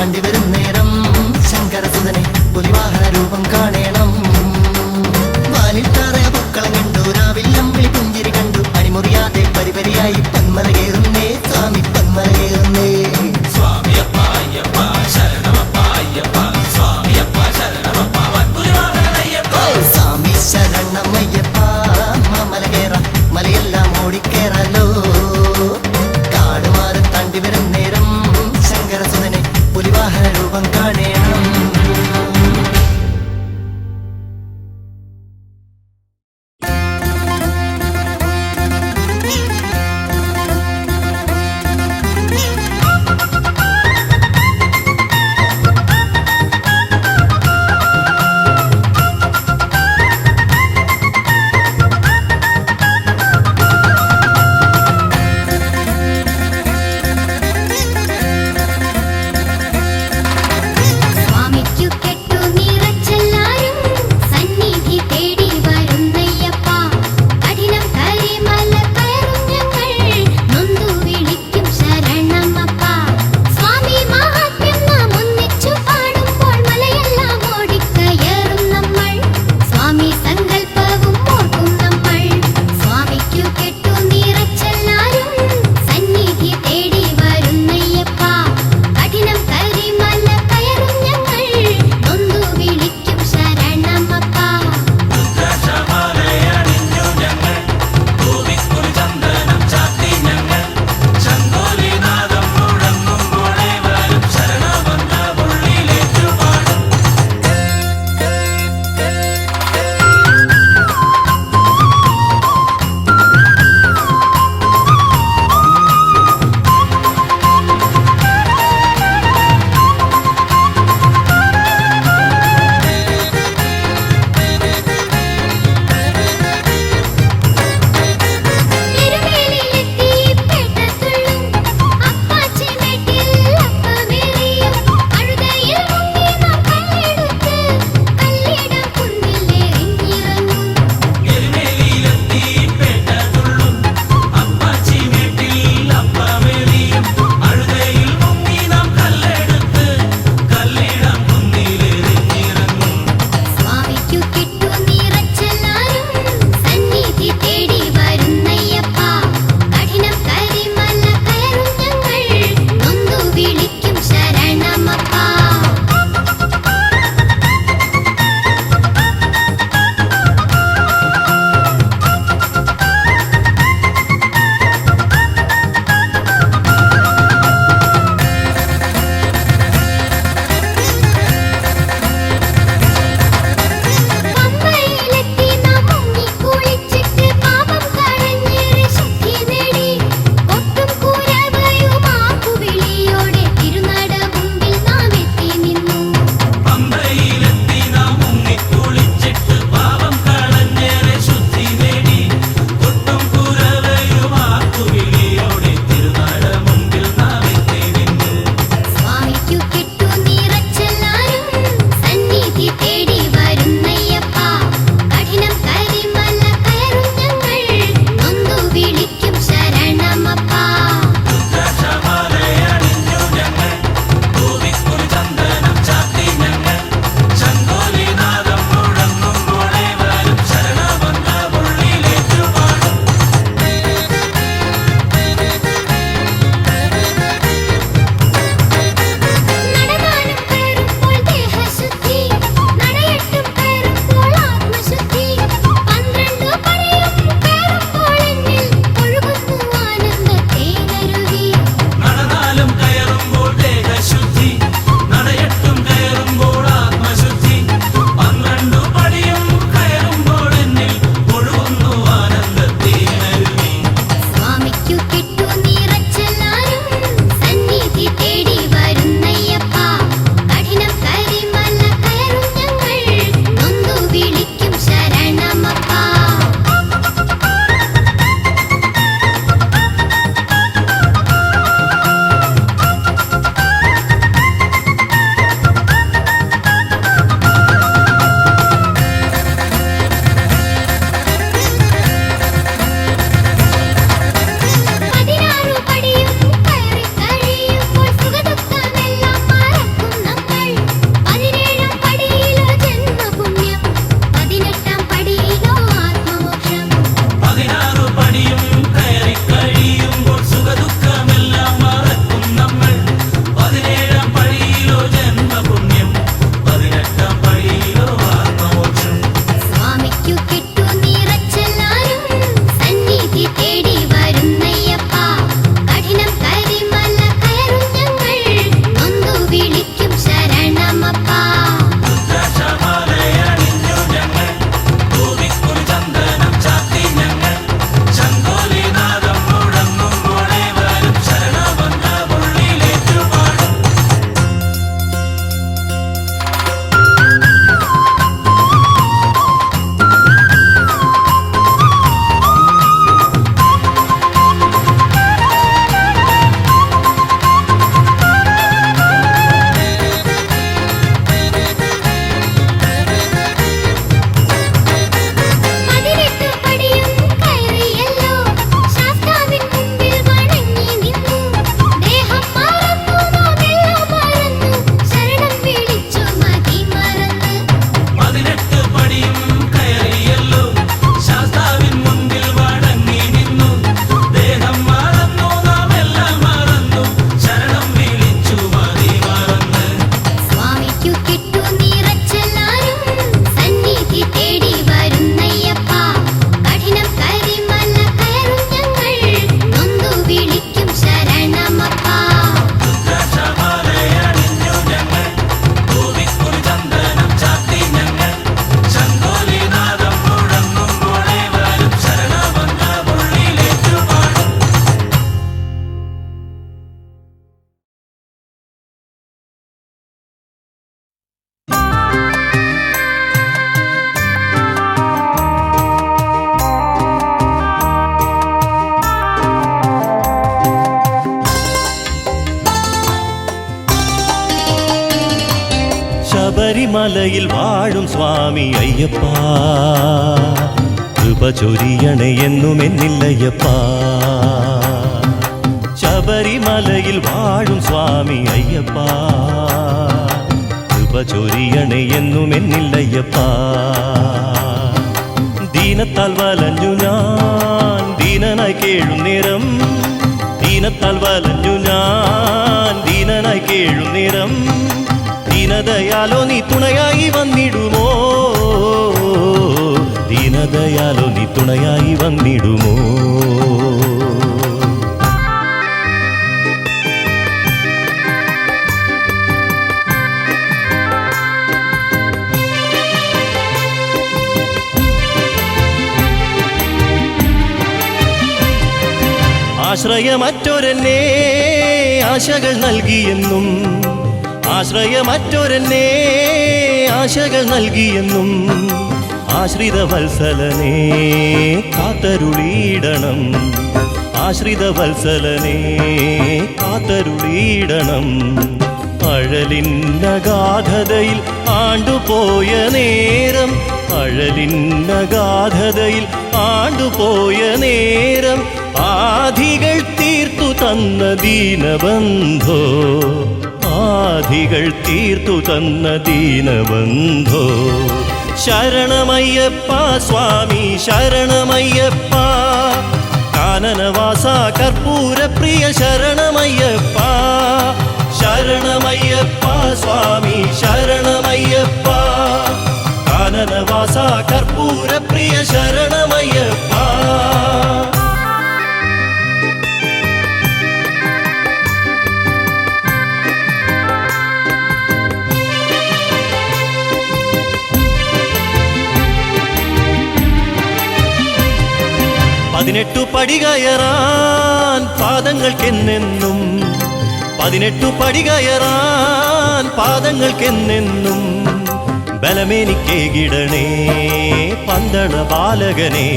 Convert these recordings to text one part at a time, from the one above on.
താണ്ടി വരും നേരം ശങ്കരസുതനെ പുലിവാഹന രൂപം കാണേണം. വാനിൽ താറയ പൂക്കളം കണ്ടു, രാവില്ലമ്പിളി പുഞ്ചിരി കണ്ടു, അണിമുറിയാതെ പരിപരിയായി പന്മല കയറുന്നേ സ്വാമി പന്മല കയറുന്നേ. സ്വാമി ശരണമയ്യപ്പ, മാമല കേറ മലയെല്ലാം ഓടിക്കേറാലോ. കാടുമാറി താണ്ടി വരും നേരം ശങ്കരസുതനെ പുലിവാഹന രൂപം കാണേണം. ശബരിമലയിൽ വാഴും സ്വാമി അയ്യപ്പ കൃപ ചൊരിയണേ എന്നും എന്നില്ലയ്യപ്പ ശബരിമലയിൽ വാഴും സ്വാമി അയ്യപ്പ കൃപ ചൊരിയണേ എന്നും എന്നില്ലയ്യപ്പ ദീനത്താൽ വലഞ്ഞു ഞാൻ ദീനനായി കേഴുന്നേരം ദീനത്താൽ വലഞ്ഞു ഞാൻ ദീനനായി കേഴുന്നേരം ദീനദയാലോ നീ തുണയായി വന്നിടുമോ ദീനദയാലോ നീ തുണയായി വന്നിടുമോ ആശ്രയമറ്റൊരെന്നെ ആശകൾ നൽകിയെന്നും ആശ്രയമറ്റൊരെന്നെ ആശകൾ നൽകിയെന്നും ആശ്രിത വത്സലനെ കാത്തരുളിയിടണം ആശ്രിത വത്സലനെ കാത്തരുളിയിടണം അഴലിന്നഗാധതയിൽ ആണ്ടുപോയ നേരം അഴലിന്നഗാധതയിൽ ആണ്ടുപോയ നേരം ആധികൾ തീർത്തു തന്ന ദീനബന്ധോ ആധികൾ തീർത്തു തന്ന ദീനബന്ധോ ശരണമയ്യപ്പ സ്വാമി ശരണമയ്യപ്പ കാനനവാസ കർപ്പൂരപ്രിയ ശരണമയ്യപ്പ ശരണമയ്യപ്പ സ്വാമി ശരണമയ്യപ്പ കാനനവാസ കർപ്പൂരപ്രിയ ശരണമയ്യപ്പ പതിനെട്ടു പടി കയറാൻ പാദങ്ങൾക്കെന്നെന്നും പതിനെട്ടു പടി കയറാൻ പാദങ്ങൾക്കെന്നെന്നും ബലമേനിക്കേകിടണേ പന്തള ബാലകനെ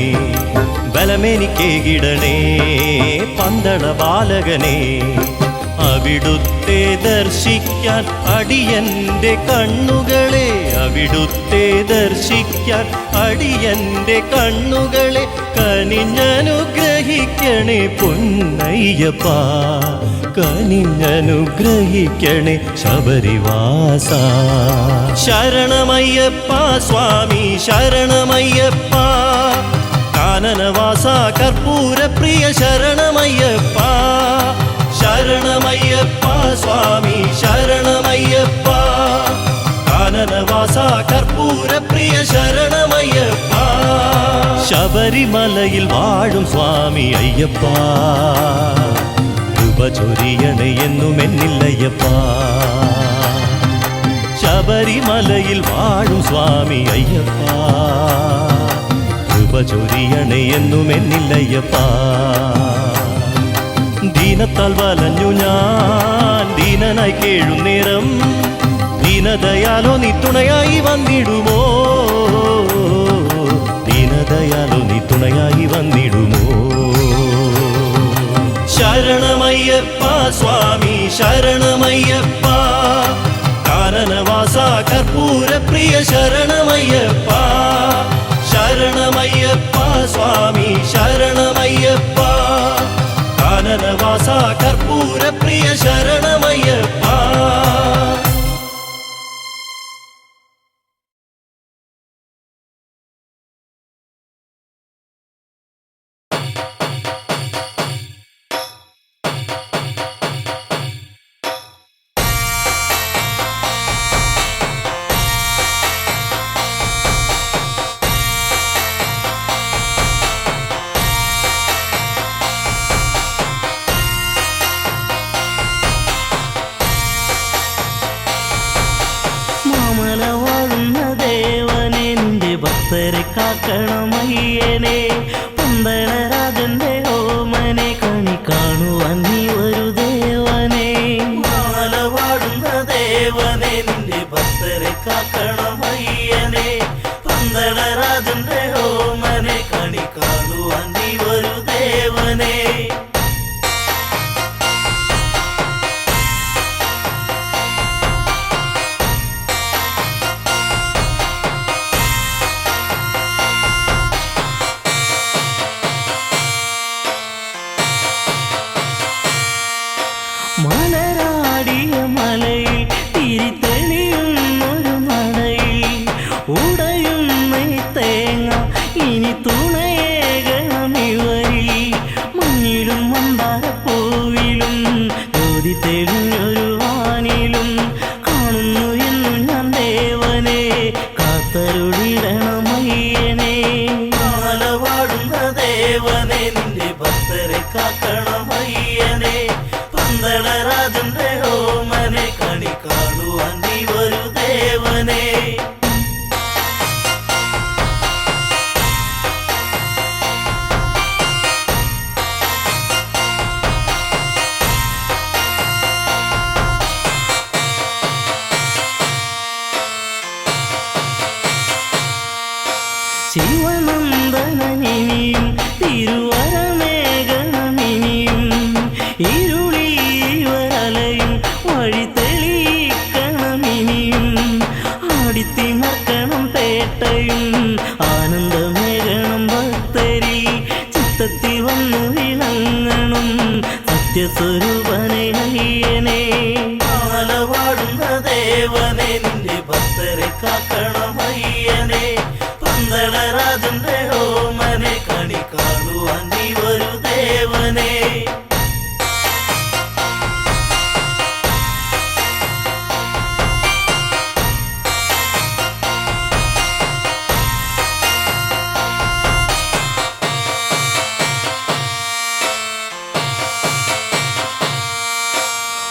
ബലമേനിക്കേകിടണേ പന്തള ബാലകനെ അവിടുത്തെ ദർശിക്കാൻ അടിയന്റെ കണ്ണുകളെ അവിടുത്തെ ദർശിക്കാൻ അടിയന്റെ കണ്ണുകളെ കനിഞ്ഞനുഗ്രഹിക്കണേ പൊന്നയ്യപ്പ കനിഞ്ഞനുഗ്രഹിക്കണേ ശബരിവാസ ശരണമയ്യപ്പ സ്വാമി ശരണമയ്യപ്പ കാനനവാസ കർപ്പൂരപ്രിയ ശരണമയ്യപ്പ ശരണമയ്യപ്പ സ്വാമി ശരണമയ്യപ്പ കാനനവാസ കർപ്പൂരപ്രിയ ശരണമയ്യപ്പ ശബരിമലയിൽ വാഴും സ്വാമി അയ്യപ്പ കൃപ ചൊരിയണേ എന്നും എന്നില്ലയ്യപ്പ ശബരിമലയിൽ വാഴും സ്വാമി അയ്യപ്പ കൃപ ചൊരിയണേ എന്നും എന്നില്ലയ്യപ്പ ദീനത്താൽ വലഞ്ഞു ഞാൻ ദീനനായി കേഴുന്നേരം ദീനദയാലോ നീ തുണയായി വന്നിടുമോ ദീനദയാലോ നീ തുണയായി വന്നിടുമോ ശരണമയ്യപ്പ സ്വാമി ശരണമയ്യപ്പ കാനനവാസ കർപ്പൂരപ്രിയ ശരണമയ്യപ്പ ശരണമയ്യപ്പ സ്വാമി ശരണമയ്യപ്പ കാനനവാസ കർപ്പൂരപ്രിയ ശരണമയ്യപ്പ ഭക്തരെ കാക്കണമയ്യനെ പന്തളരാജന്റെ ഓമനെ കണി കാണുവാൻ നീ ഒരു ദേവനെ മാലവാടുന്ന ദേവനെ നിന്റെ ഭക്തരെ കാക്കണമയ്യനെ പന്തളരാജന്റെ ഓമനെ കണി കാണുവാൻ നീ ഒരു ദേവനെ ശിവനന്ദനനിയും തിരുവരമേഘനമിനിയും ഇരുളിവരലയും വഴി തെളിയിക്കണമിനിയും ആടിത്തിമർക്കണം പേട്ടയും ആനന്ദമേകണം ഭക്തരി ചിത്തത്തിൽ വന്നു വിളങ്ങണം സത്യസ്വരൂപനെ അയ്യനെ മാലവാടുന്ന ദേവനെ നിന്റെ ഭക്തരെ കാക്കണം അയ്യനെ പന്തളരാജന്റെ ഓമനെ കണി കാണുവാൻ നീ വരൂ ദേവനെ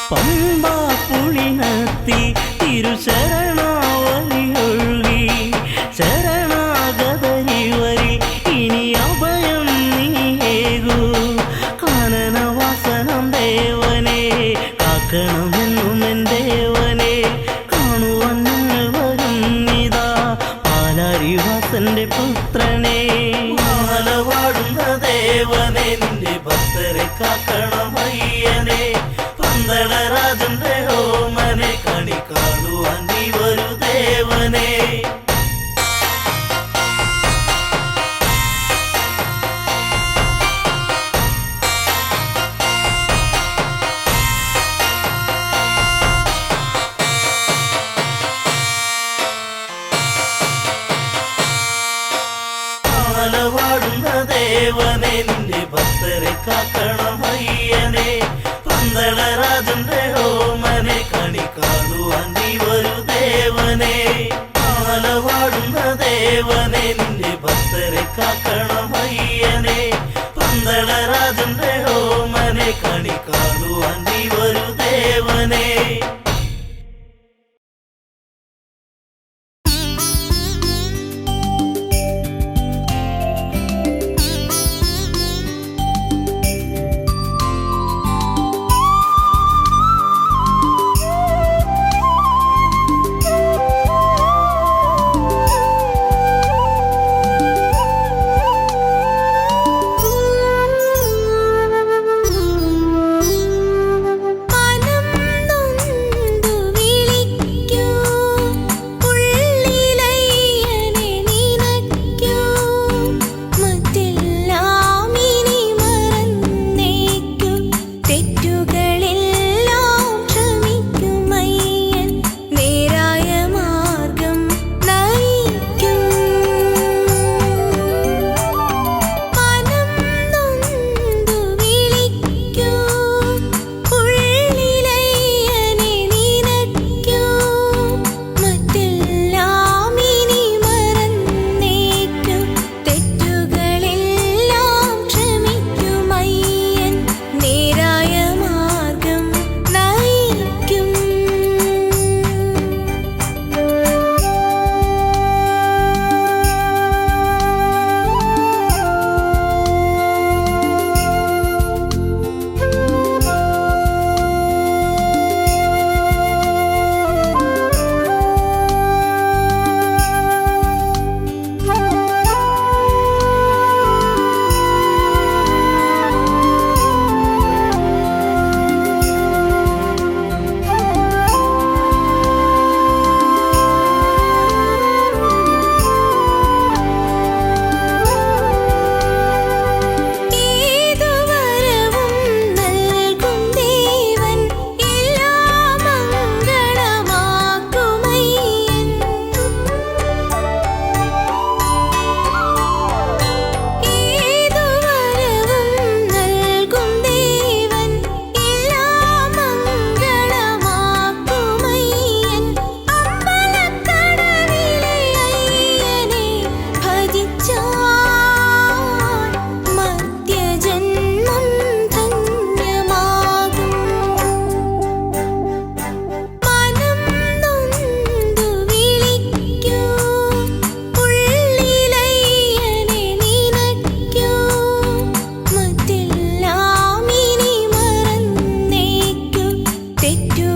പമ്പാ പുളിനത്തി തിരുശരണാവലിയൊഴുകി ശരണാഗതരിവരി ഇനി അഭയം നീയേകൂ കാനനവാസനം ദേവനെ കാക്കണമെന്നും എൻ ദേവനെ കാണുവാൻ ഞങ്ങൾ വരുന്നിതാ പാലാരിവാസന്റെ പുത്രനെ മാലവാടുന്ന ദേവനെ നിന്റെ ഭക്തരെ കാക്കണം അയ്യനെ പന്തളരാജന്റെ ഓമനെ കണി കാണുവാൻ നീ വരൂ ദേവനെ മാലവാടുന്ന ദേവനെ നിന്റെ ഭക്തരെ കാക്കണം അയ്യനെ പന്തളരാജന്റെ ഓമനെ കണി കാണുവാൻ നീ വരൂ ദേവനെ മാലവാടുന്ന ദേവനെ നിന്റെ ഭക്തരെ കാക്കണം അയ്യനെ പന്തളരാജന്റെ ഓമനെ കണി കാണുവാൻ നീ വരൂ ദേവനെ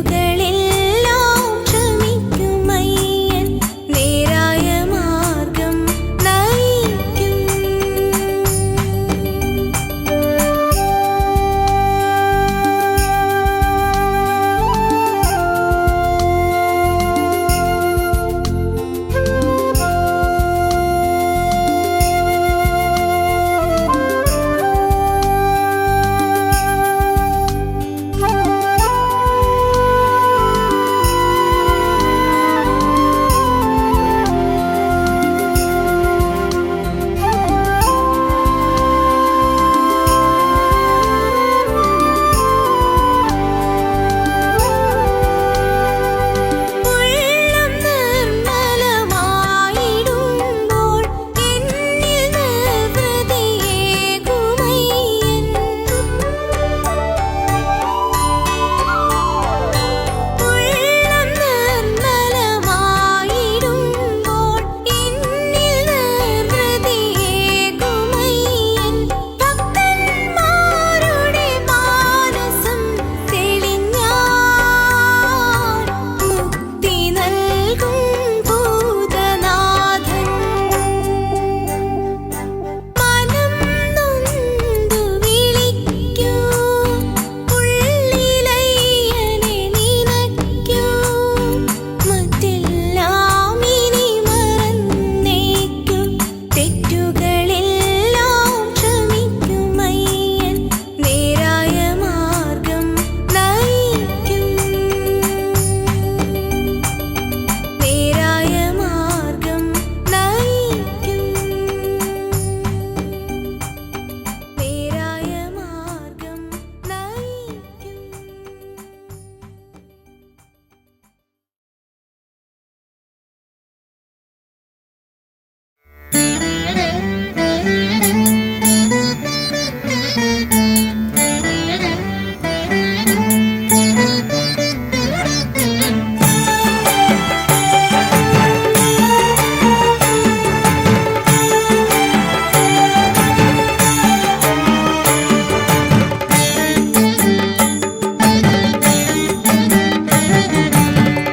തെറ്റുകളെല്ലാം ക്ഷമി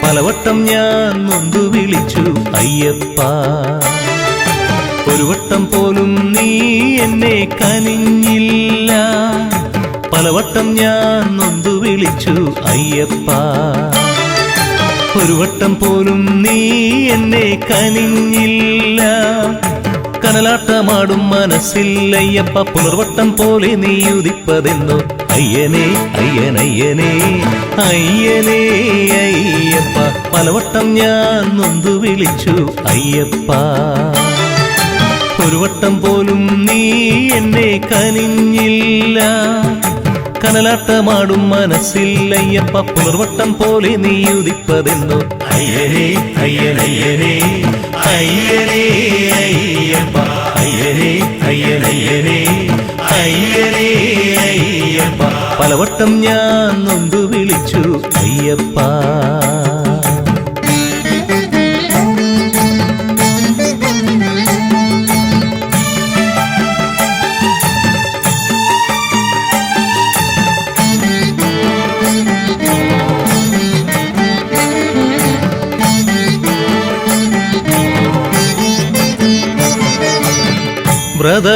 പലവട്ടം ഞാൻ നൊന്തു വിളിച്ചു അയ്യപ്പ, ഒരു വട്ടം പോലും നീ എന്നെ കനിഞ്ഞില്ല. പലവട്ടം ഞാൻ നൊന്തു വിളിച്ചു അയ്യപ്പ, ഒരു വട്ടം പോലും നീ എന്നെ കനിഞ്ഞില്ല. കനലാട്ടമാടും മനസ്സിൽ അയ്യപ്പ, പുലർവട്ടം പോലെ നീ ഉദിപ്പതെന്നു അയ്യനേ അയ്യനയ്യനേ അയ്യനേ അയ്യപ്പ. പലവട്ടം ഞാൻ നൊന്തു വിളിച്ചു അയ്യപ്പ, ഒരു വട്ടം പോലും നീ എന്നെ കനിഞ്ഞില്ല. കനലാട്ടമാടും മനസ്സിൽ അയ്യപ്പ, പുലർവട്ടം പോലെ നീ ഉദിപ്പതെന്നു അയ്യനേ അയ്യനയ്യനേ അയ്യനേ അയ്യപ്പ. അയ്യനേ അയ്യനയ്യനേ അയ്യനേ അയ്യപ്പ. പലവട്ടം ഞാൻ നൊന്തു വിളിച്ചു അയ്യപ്പ.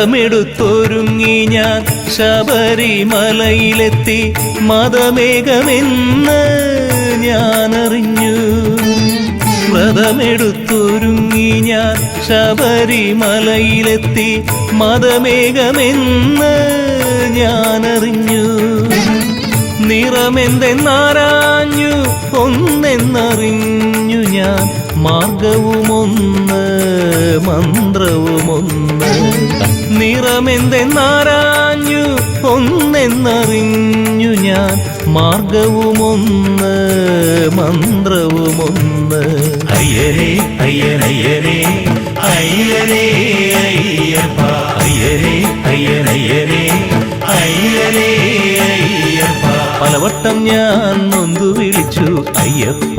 വ്രതമെടുത്തൊരുങ്ങി ഞാൻ ശബരിമലയിലെത്തി, മതമേഘമെന്ന് ഞാനറിഞ്ഞു. വ്രതമെടുത്തൊരുങ്ങി ഞാൻ ശബരിമലയിലെത്തി, മതമേഘമെന്ന് ഞാനറിഞ്ഞു. നിറമെന്തെന്നാരാഞ്ഞു ഒന്നെന്നറിഞ്ഞു ഞാൻ, മാർഗവുമൊന്ന് മന്ത്രവുമൊന്ന്. നിറമെന്തെന്നാരാഞ്ഞു ഒന്നെന്നറിഞ്ഞു ഞാൻ, മാർഗവുമൊന്ന് മന്ത്രവുമൊന്ന്. അയ്യനേ അയ്യനയ്യനേ അയ്യനേ അയ്യപ്പ. അയ്യനേ അയ്യനയ്യനേ അയ്യനേ അയ്യപ്പ. പലവട്ടം ഞാൻ നൊന്തു വിളിച്ചു അയ്യപ്പ.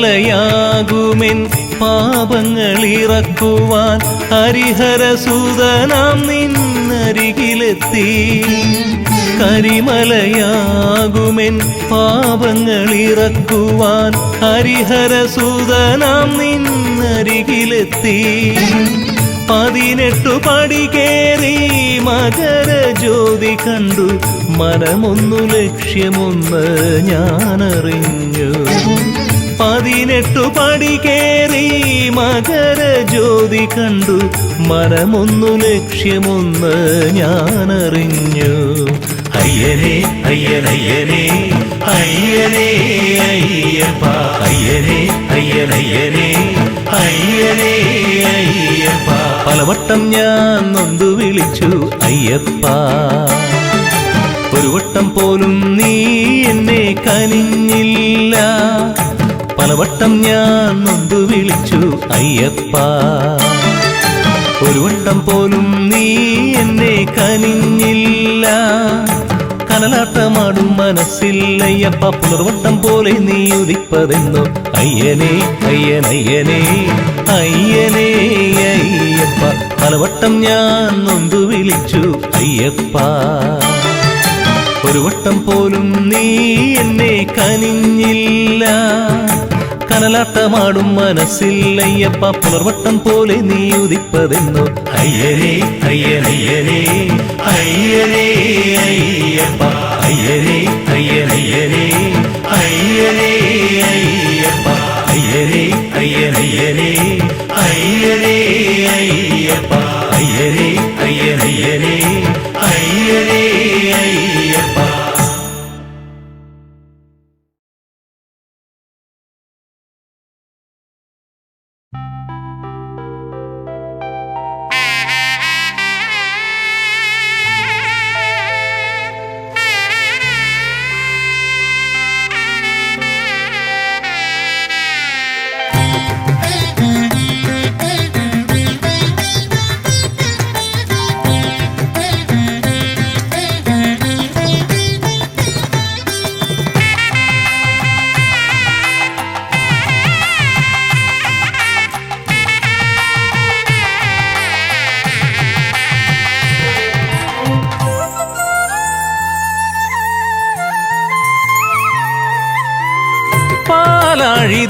കരിമലയാകുമെൻ പാപങ്ങളിറക്കുവാൻ ഹരിഹരസൂതനാം നിന്നരികിലെത്തി. കരിമലയാകുമെൻ പാപങ്ങളിറക്കുവാൻ ഹരിഹരസൂതനാം നിന്നരികിലെത്തി. 18 പടി കേറി മകരജ്യോതി കണ്ടു, മനമൊന്നു ലക്ഷ്യമൊന്ന് ഞാനറിഞ്ഞു. 18 പടി കേറി മകരജ്യോതി കണ്ടു, മനമൊന്നു ലക്ഷ്യമൊന്ന് ഞാനറിഞ്ഞു. അയ്യനേ അയ്യനയ്യനേ അയ്യനേ അയ്യപ്പ. അയ്യനേ അയ്യനയ്യനേ അയ്യനേ അയ്യപ്പ. പലവട്ടം ഞാൻ നൊന്തു വിളിച്ചു അയ്യപ്പ, ഒരു വട്ടം പോലും നീ എന്നെ കനിഞ്ഞില്ല. പലവട്ടം ഞാൻ നൊന്തു വിളിച്ചു അയ്യപ്പ, ഒരു വട്ടം പോലും നീ എന്നെ കനിഞ്ഞില്ല. കനലാട്ടമാടും മനസ്സിൽ അയ്യപ്പ പുലർവട്ടം പോലെ നീ ഉദിപ്പതെന്നോ അയ്യനേ അയ്യനയ്യനേ അയ്യനേ അയ്യപ്പ പലവട്ടം ഞാൻ നൊന്തു വിളിച്ചു അയ്യപ്പ ഒരു വട്ടം പോലും നീ എന്നെ കനിഞ്ഞില്ല കനലാട്ടമാടും മനസ്സിൽ അയ്യപ്പ പുലർവട്ടം പോലെ നീ ഉദിപ്പതെന്നോ അയ്യനേ അയ്യനയ്യനേ അയ്യനേ അയ്യപ്പ അയ്യനേ അയ്യനയ്യനേ അയ്യനേ അയ്യപ്പ അയ്യനേ അയ്യനയ്യനേ അയ്യനേ അയ്യപ്പ അയ്യനേ അയ്യനയ്യനേ അയ്യനേ അയ്യപ്പ.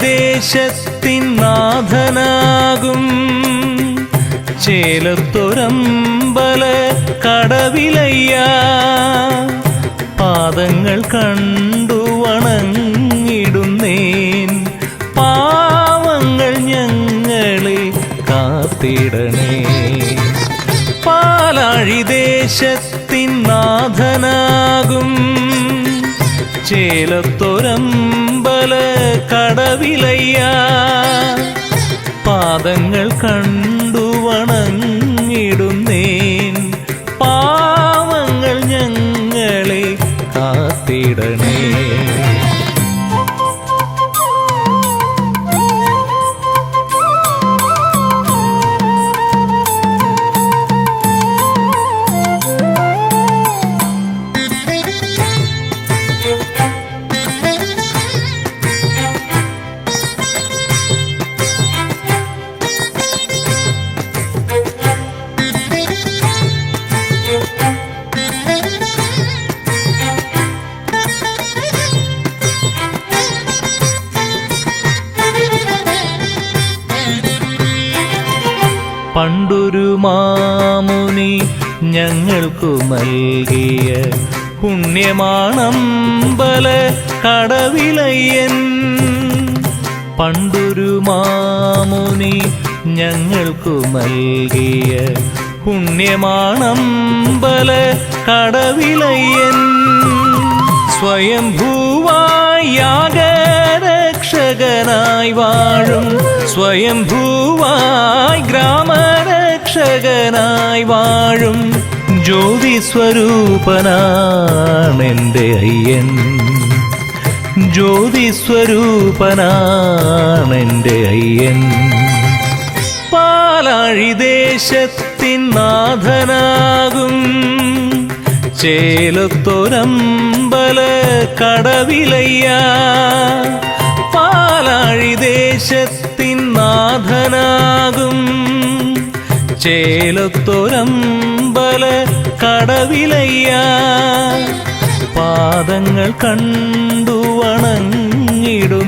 ദേശത്തിൻ നാഥനാകും ചേലത്തൊരമ്പല കടവിലയ്യ പാദങ്ങൾ കണ്ടു വണങ്ങിടുന്നേൻ പാവങ്ങൾ ഞങ്ങളെ കാത്തിടണേ പാലാഴി ദേശത്തിൻ നാഥനാകും ചേലത്തൊരമ്പല കടവിലയ്യ പാദങ്ങൾ കണ്ടു വണങ്ങിടുന്നേൻ പാവങ്ങൾ ഞങ്ങളെ കാത്തിടണേ പണ്ടൊരു മാമുനി ഞങ്ങൾക്കു നൽകിയ പുണ്യമാണമ്പല കടവിലയ്യൻ പണ്ടൊരു മാമുനി ഞങ്ങൾക്കു നൽകിയ പുണ്യമാണമ്പല കടവിലയ്യൻ സ്വയംഭൂവായി യാഗരക്ഷകനായി വാഴും സ്വയംഭൂവായി ഗ്രാമരക്ഷകനായി വാഴും ജ്യോതി സ്വരൂപനാണെൻ്റെ അയ്യൻ ജ്യോതി സ്വരൂപനാണെൻ്റെ അയ്യൻ പാലാഴി ദേശത്തിൻ നാഥനാകും ചേലത്തൊരമ്പല കടവിലയ്യ പാലാഴി ദേശത്തിൻ നാഥനാകും ചേലത്തൊരമ്പല കടവിലയ്യ പാദങ്ങൾ കണ്ടു വണങ്ങിടുന്നേൻ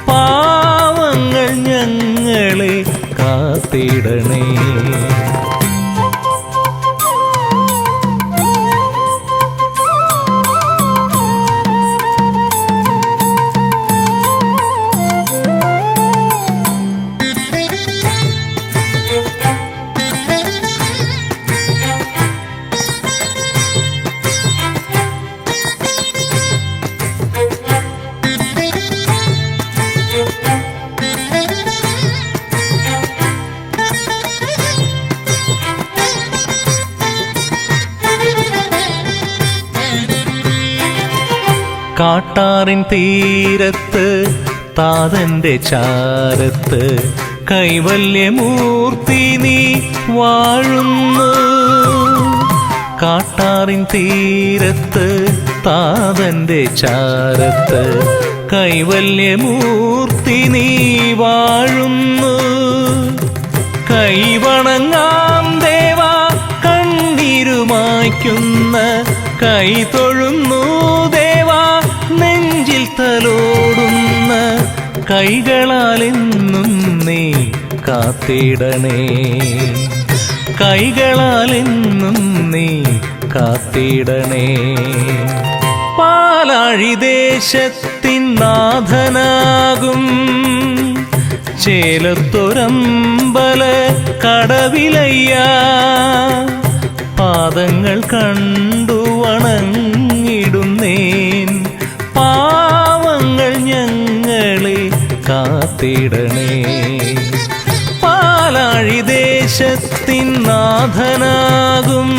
പാവങ്ങൾ ഞങ്ങളെ കാത്തിടണേ കാട്ടാറിൻ തീരത്ത് താതന്റെ ചാരത്ത് കൈവല്യമൂർത്തി നീ വാഴുന്നു കാട്ടാറിൻ തീരത്ത് താതന്റെ ചാരത്ത് കൈവല്യമൂർത്തി നീ വാഴുന്നു. കൈവണങ്ങാം ദേവാ കണ്ണീരുമായ്ക്കുന്ന കൈ തൊഴുന്നു ദേവാ നെഞ്ചിൽ തലോടുന്ന കൈകളാലെന്നും നീ കാത്തിടണേ. കൈകളാലെന്നും നീ കാത്തിടണേ. പാലാഴി ദേശത്തിൻ നാഥനാകും ചേലത്തൊരമ്പല കടവിലയ്യ പാദങ്ങൾ കണ്ടു വണങ്ങിടുന്നേൻ. പാവങ്ങൾ ഞങ്ങളെ കാത്തിടണേ. പാലാഴി ദേശത്തിൻ നാഥനാകും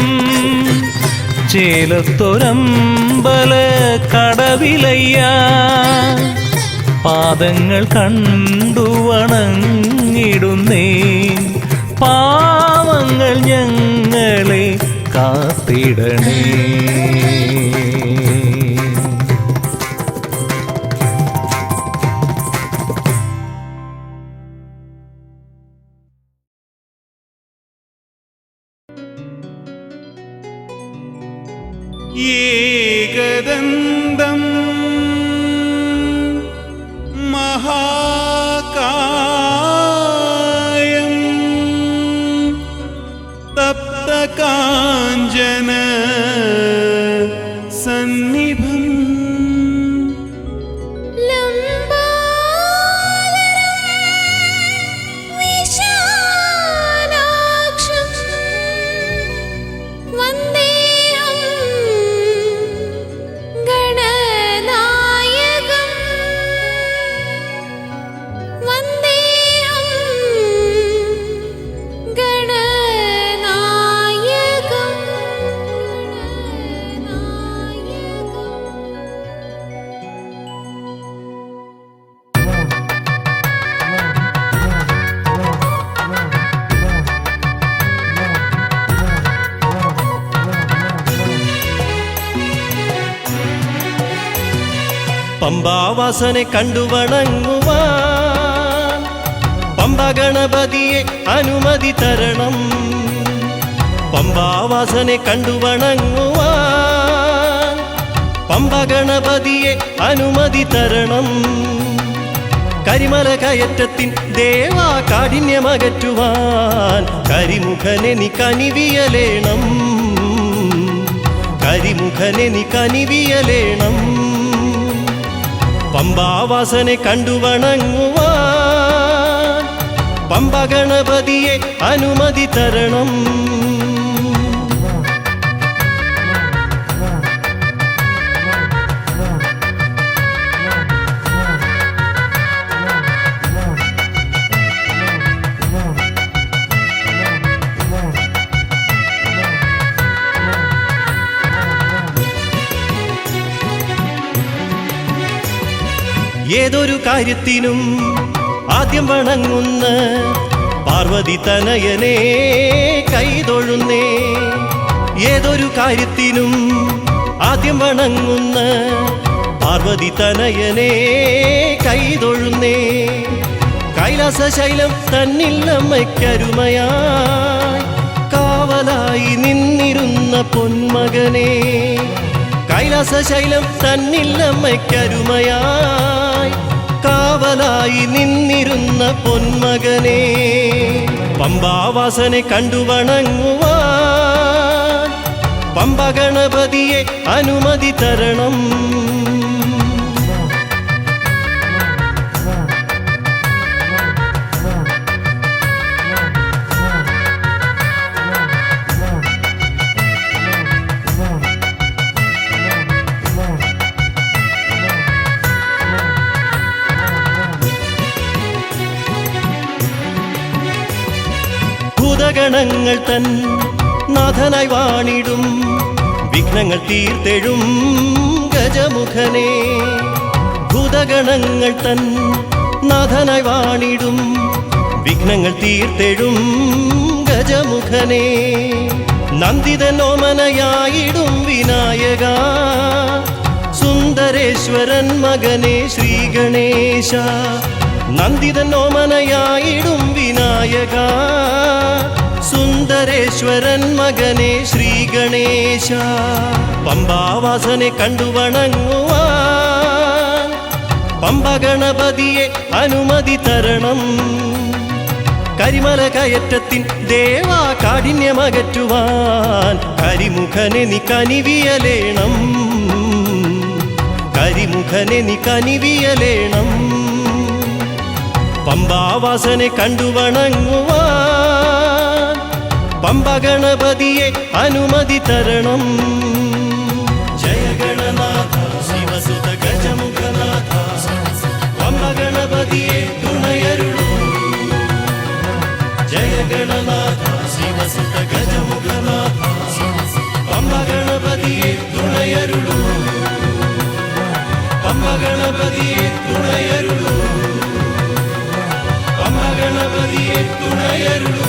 ചേലത്തൊരമ്പല കടവിലയ്യ പാദങ്ങൾ കണ്ടു വണങ്ങിടുന്നേൻ. പാവങ്ങൾ ഞങ്ങളെ കാത്തിടണേ. ഏകദന്തം മഹാകായം തപ്തകാഞ്ചന സന്നിഭം പമ്പാവാസനെ കണ്ടു വണങ്ങുവാൻ പമ്പ ഗണപതിയെ അനുമതി തരണം. പമ്പാവാസനെ കണ്ടു വണങ്ങുവാൻ പമ്പ ഗണപതിയെ അനുമതി തരണം. കരിമല കയറ്റത്തിൻ ദേവാ കാഠിന്യമകറ്റുവാൻ കരിമുഖനെ നീ കനിവിയലേണം. കരിമുഖനെ നീ കനിവിയലേണം. പമ്പാവാസനെ കണ്ടു വണങ്ങുവാൻ പമ്പ ഗണപതിയെ അനുമതി തരണം. ഏതൊരു കാര്യത്തിനും ആദ്യം വണങ്ങുന്ന പാർവതി തനയനെ കൈതൊഴുന്നേ. ഏതൊരു കാര്യത്തിനും ആദ്യം വണങ്ങുന്ന പാർവതി തനയനെ കൈതൊഴുന്നേ. കൈലാസശൈലം തന്നിൽ അമ്മയ്ക്കരുമയായി കാവലായി നിന്നിരുന്ന പൊന്മകനെ. കൈലാസശൈലം തന്നിൽ അമ്മയ്ക്കരുമയായി കാവലായി നിന്നിരുന്ന പൊന്മകനെ. പമ്പാവാസനെ കണ്ടു വണങ്ങുവാൻ പമ്പ ഗണപതിയെ അനുമതി തരണം. ഭൂതഗണങ്ങൾ തൻ നാഥനായി വാണിടും വിഘ്നങ്ങൾ തീർത്തെഴും ഗജമുഖനെ. ഭൂതഗണങ്ങൾ തൻ നാഥനായി വാണിടും വിഘ്നങ്ങൾ തീർത്തെഴും ഗജമുഖനെ. നന്ദിതനോമനയായിടും വിനായക സുന്ദരേശ്വരൻ മകനെ ശ്രീ ഗണേശ നന്ദിതനോമനയായിടും വിനായക സുന്ദരേശ്വരൻ മകനെ ശ്രീ ഗണേശ പമ്പാവാസനെ കണ്ടു വണങ്ങുവാൻ പമ്പ ഗണപതിയെ അനുമതി തരണം കരിമല കയറ്റത്തിൻ ദേവാ കാഠിന്യമകറ്റുവാൻ കരിമുഖനെ നീ കനിവിയലേണം കരിമുഖനെ നീ കനിവിയലേണം പമ്പാവാസനെ കണ്ടു വണങ്ങുവാൻ പമ്പ ഗണപതിയെ അനുമതി തരണം ജയ ഗണനാഥ ശിവസുത ഗജമുഖനാഥ പമ്പ ഗണപതിയെ തുണയരുളൂ ജയ ഗണനാഥ ശിവസുത ഗജമുഖനാഥ പമ്പ ഗണപതിയെ തുണയരുളൂ പമ്പ ഗണപതിയെ തുണയരുളൂ പമ്പ ഗണപതിയെ തുണയരുളൂ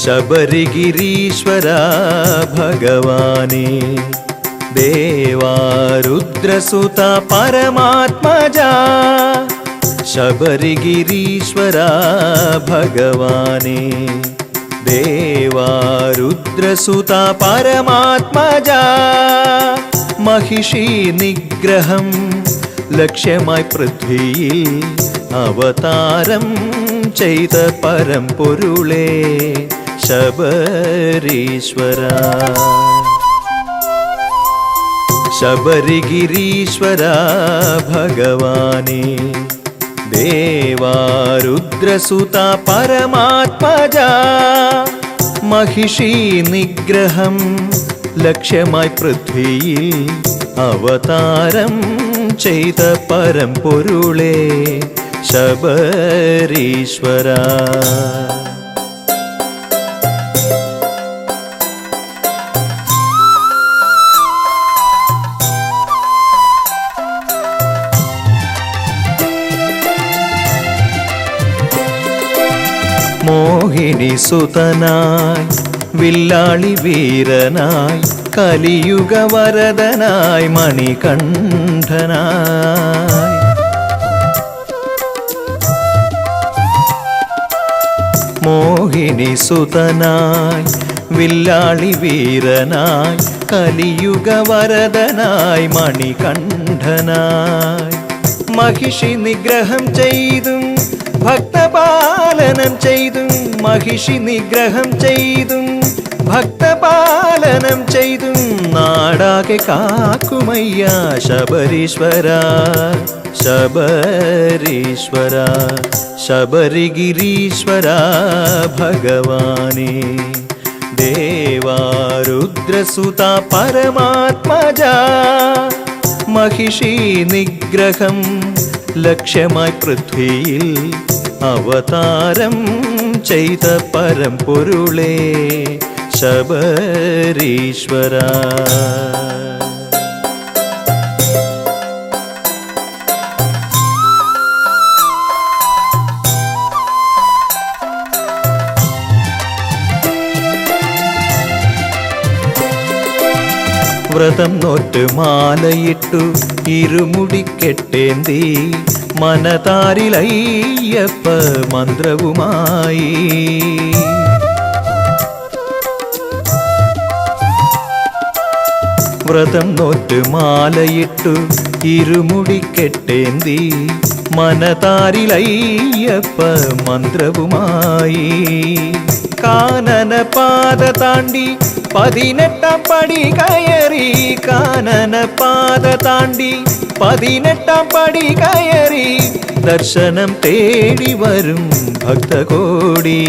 ശബരിഗിരീശ്വര ഭഗവാനേ ദേവാരുദ്രസുത പരമാത്മജ ശബരിഗിരീശ്വര ഭഗവാനേ ദേവാരുദ്രസുത പരമാത്മജ महिषी निग्रहं लक्ष्यമായി പൃഥ്വിയിൽ അവതാരം ചെയ്ത പരമ്പൊരുളേ ശബരീശ്വര. ശബരിഗിരീശ്വര ഭഗവാനേ ദേവാരുദ്രസുത പരമാത്മജ महिषी निग्रहं लक्ष्यമായി പൃഥ്വിയിൽ അവതാരം ചെയ്ത പരമ്പൊരുളേ ശബരീശ്വര. മോഹിനി സുതനായി വില്ലാളി വീരനായി കലിയുഗ വരദനായി മണികണ്ഠനായി മോഹിനി സുതനായി വില്ലാളി വീരനായി കലിയുഗ വരദനായി മണികണ്ഠനായി महिषी നിഗ്രഹം ചെയ്തും ഭക്തപാലനം ചെയ്തും महिषी നിഗ്രഹം ചെയ്തും ഭക്തപാലനം ചെയ്തും നാടാകെ കാക്കുമയ്യ ശബരീശ്വര ശബരീശ്വര. ശബരിഗിരീശ്വര ഭഗവാനേ ദേവാരുദ്രസുത പരമാത്മജ महिषी നിഗ്രഹം ലക്ഷ്യമായി പൃഥ്വിയിൽ അവതാരം ചെയ്ത പരമ്പൊരുളേ ശബരീശ്വര. വ്രതം നോറ്റ് മാലയിട്ടു ഇരുമുടിക്കെട്ടേന്തി മനതാരിലയ്യപ്പ മന്ത്രവുമായി വ്രതം നോറ്റ് മാലയിട്ടു ഇരുമുടിക്കെട്ടേന്തി മനതാരിലയ്യപ്പ മന്ത്രവുമായി കാനനപാത താണ്ടി 18 പടി കയറി കാനനപാത താണ്ടി 18 പടി കയറി ദർശനം തേടി വരും ഭക്തകോടി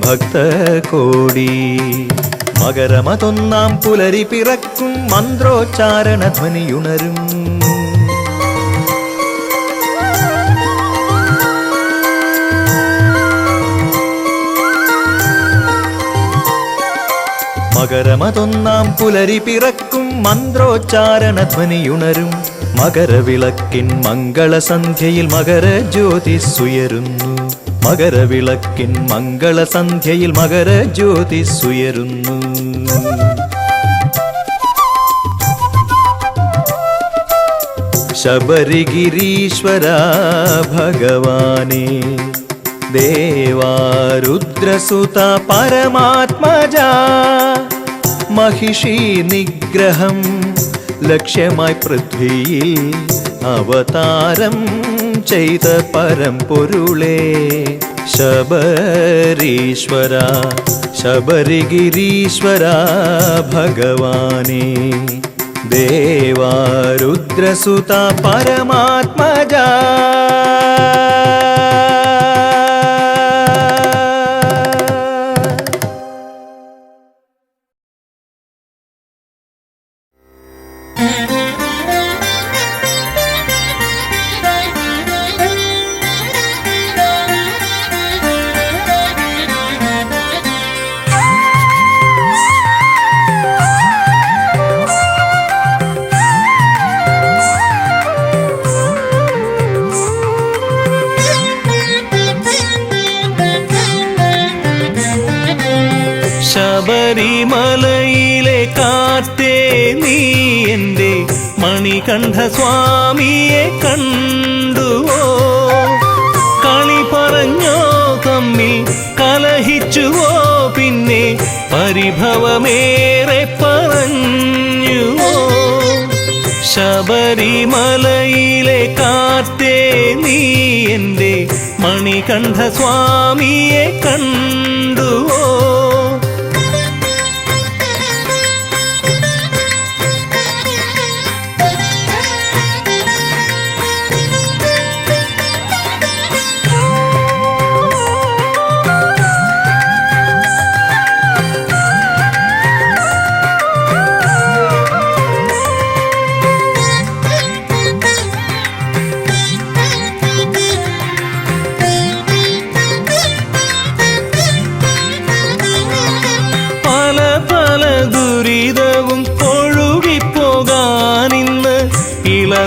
ഭക്തകോടി. മകരമതൊന്നാം പുലരി പിറക്കും മന്ത്രോച്ചാരണ ധ്വനിയുണരും മകരമതൊന്നാം പുലരി പിറക്കും മന്ത്രോച്ചാരണ ധ്വനിയുണരും മകരവിളക്കിൻ മംഗളസന്ധ്യയിൽ മകരജ്യോതിസ്സുയരുന്നു മകരവിളക്കിൻ മംഗളസന്ധ്യയിൽ മകരജ്യോതിസ്സുയരുന്നു. ശബരിഗിരീശ്വര ഭഗവാനേ ദേവാരുദ്രസുത പരമാത്മജ महिषी നിഗ്രഹം ലക്ഷ്യമായി പൃഥ്വിയിൽ അവതാരം ചെയ്ത പരമ്പൊരുളേ ശബരീശ്വര ശബരിഗിരീശ്വര ഭഗവാനേ ദേവാരുദ്രസുത പരമാത്മജ. ശബരിമലയിലെ കാറ്റേ നീ എൻ്റെ മണികണ്ഠ സ്വാമിയെ കണ്ടുവോ കളി പറഞ്ഞോ തമ്മിൽ കലഹിച്ചുവോ പിന്നെ പരിഭവമേറെ പറഞ്ഞുവോ ശബരിമലയിലെ കാറ്റേ നീ എൻ്റെ മണികണ്ഠ സ്വാമിയെ കണ്ടുവോ?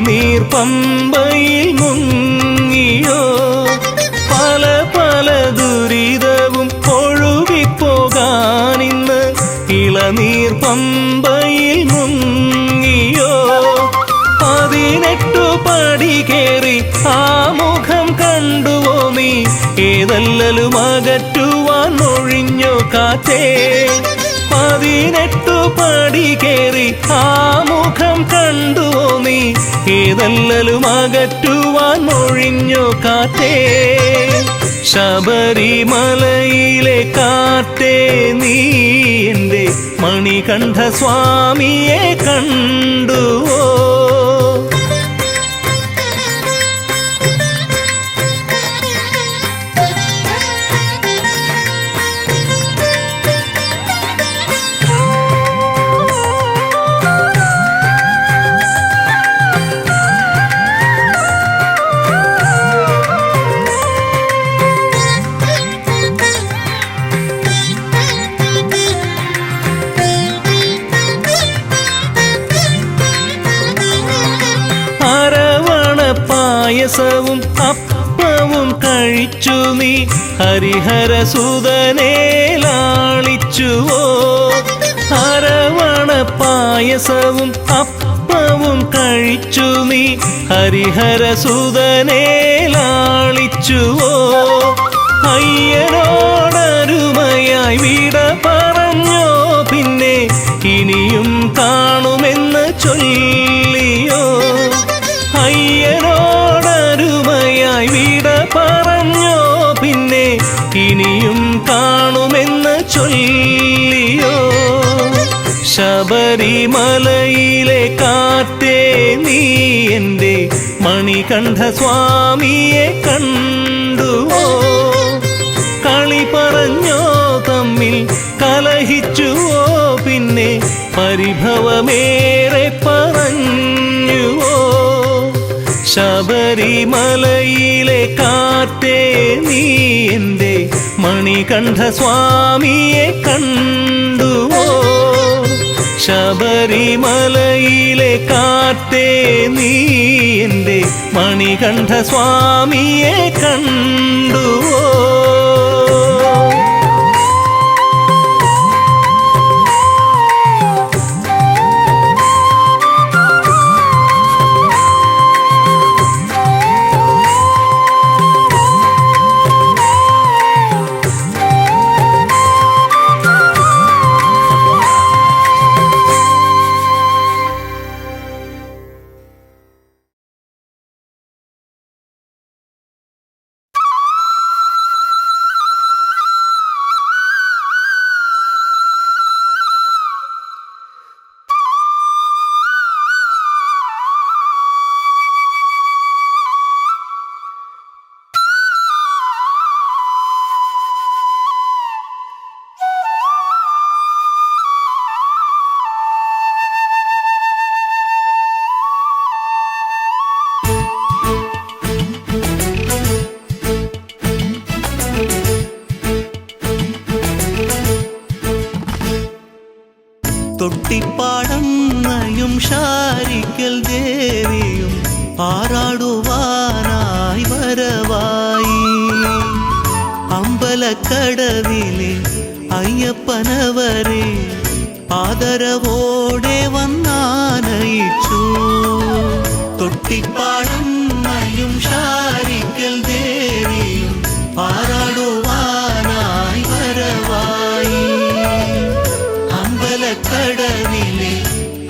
നീർ പമ്പയിൽ മുങ്ങിയോ? പല പല ദുരിതവും ഒഴുകിപ്പോകാനിന്ന് ഇളനീർ പമ്പയിൽ മുങ്ങിയോ? 18 പടി കേറി ആ മുഖം കണ്ടുവോ നീ? ഏതല്ലലും അകറ്റുവാൻ ഒഴിഞ്ഞോ കാറ്റേ? 18 പടി കേറി ആ മുഖം കണ്ടുവോ നീ? ഏതല്ലലും അകറ്റുവാൻ ഒഴിഞ്ഞോ കാറ്റേ? ശബരിമലയിലെ കാറ്റേ നീ എൻ്റെ മണികണ്ഠ സ്വാമിയെ കണ്ടുവോ? പായസവും അപ്പവും കഴിച്ചു നീ ഹരിഹരസുതനെ ലാളിച്ചുവോ? അരവണ പായസവും അപ്പവും കഴിച്ചു നീ ഹരിഹരസുതനെ ലാളിച്ചുവോ? അയ്യനോടരുമയായി വിട പറഞ്ഞോ? പിന്നെ ഇനിയും കാണുമെന്ന് ചൊല്ലിയോ? അയ്യനോടരുമയായി വിട പറഞ്ഞോ? പിന്നെ ഇനിയും കാണുമെന്ന് ചൊല്ലിയോ? ശബരിമലയിലെ കാറ്റേ നീ എൻ്റെ മണികണ്ഠ സ്വാമിയെ കണ്ടുവോ? കളി പറഞ്ഞോ തമ്മിൽ കലഹിച്ചുവോ? പിന്നെ പരിഭവമേറെ പറഞ്ഞുവോ? ശബരിമലയിലെ കാറ്റേ നീ എൻ്റെ മണികണ്ഠ സ്വാമിയെ കണ്ടുവോ? ശബരിമലയിലെ കാറ്റേ നീ എൻ്റെ മണികണ്ഠ സ്വാമിയെ കണ്ടുവോ? തൊട്ടിപ്പാടന്നയും ശാരിക്കൽ ദേവിയും ആറാടുവാനായി വരവായി. അമ്പലക്കടവിലെ അയ്യപ്പനവരെ ആദരവോടെ വന്നാനയിച്ചു. തൊട്ടിപ്പാടന്നയും ശാരിക്കൽ ദേവിയും ആറാടുവാനായി വരവായി. അമ്പലക്കടവിലെ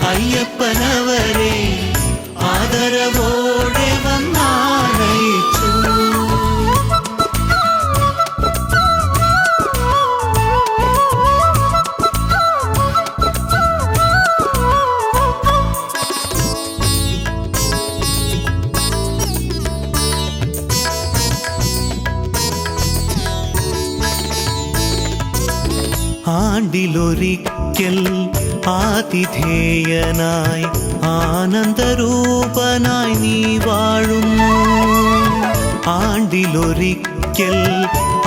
അയ്യപ്പനവരെ ആദരവോടെ വന്നാനയിച്ചു. ആണ്ടിലൊരിക്കൽ ആതിഥേയനായി ആനന്ദരൂപനായി നീ വാഴുന്നു. ആണ്ടിലൊരിക്കൽ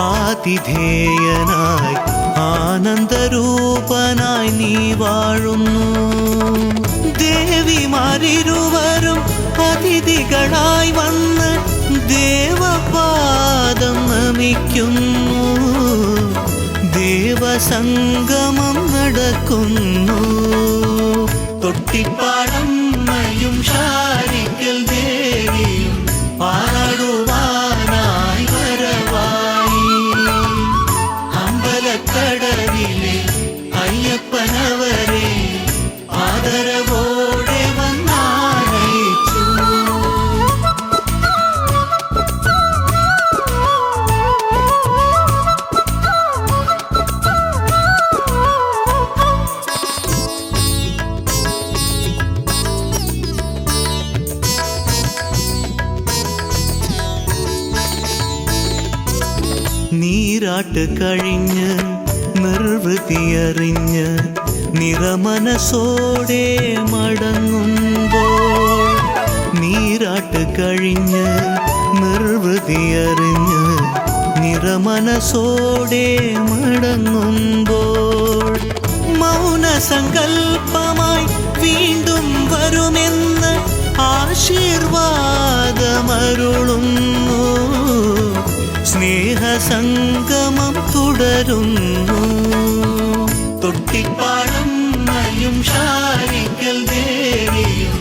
ആതിഥേയനായി ആനന്ദരൂപനായി നീ വാഴുന്നു. ദേവിമാരിരുവരും അതിഥികളായി വന്ന് ദേവപാദം നമിക്കുന്നു. ദേവസംഗമം നടക്കുന്നു. തൊട്ടിപ്പാടമ്മയും ശാരിക്കൽ ദേവിയും പാടുവാനായി വരവായി. അമ്പലക്കടവിലെ അയ്യപ്പനവരെ ആദരവോടെ വന്നാനയിച്ചു. നീരാട്ട് കഴിഞ്ഞ് നിർവൃതിയറിഞ്ഞ് നിറമനസോടെ മടങ്ങുമ്പോൾ. നീരാട്ട് കഴിഞ്ഞ് നിർവൃതിയറിഞ്ഞ് നിറമനസോടെ മടങ്ങുമ്പോൾ. മൗനസങ്കൽപ്പമായി വീണ്ടും വരുമെന്ന് ആശീർവാദമരുളുന്നു. സ്നേഹസംഗമം തുടരുന്നു. തൊട്ടിപ്പാടമ്മയും ശാരിക്കൽ ദേവിയും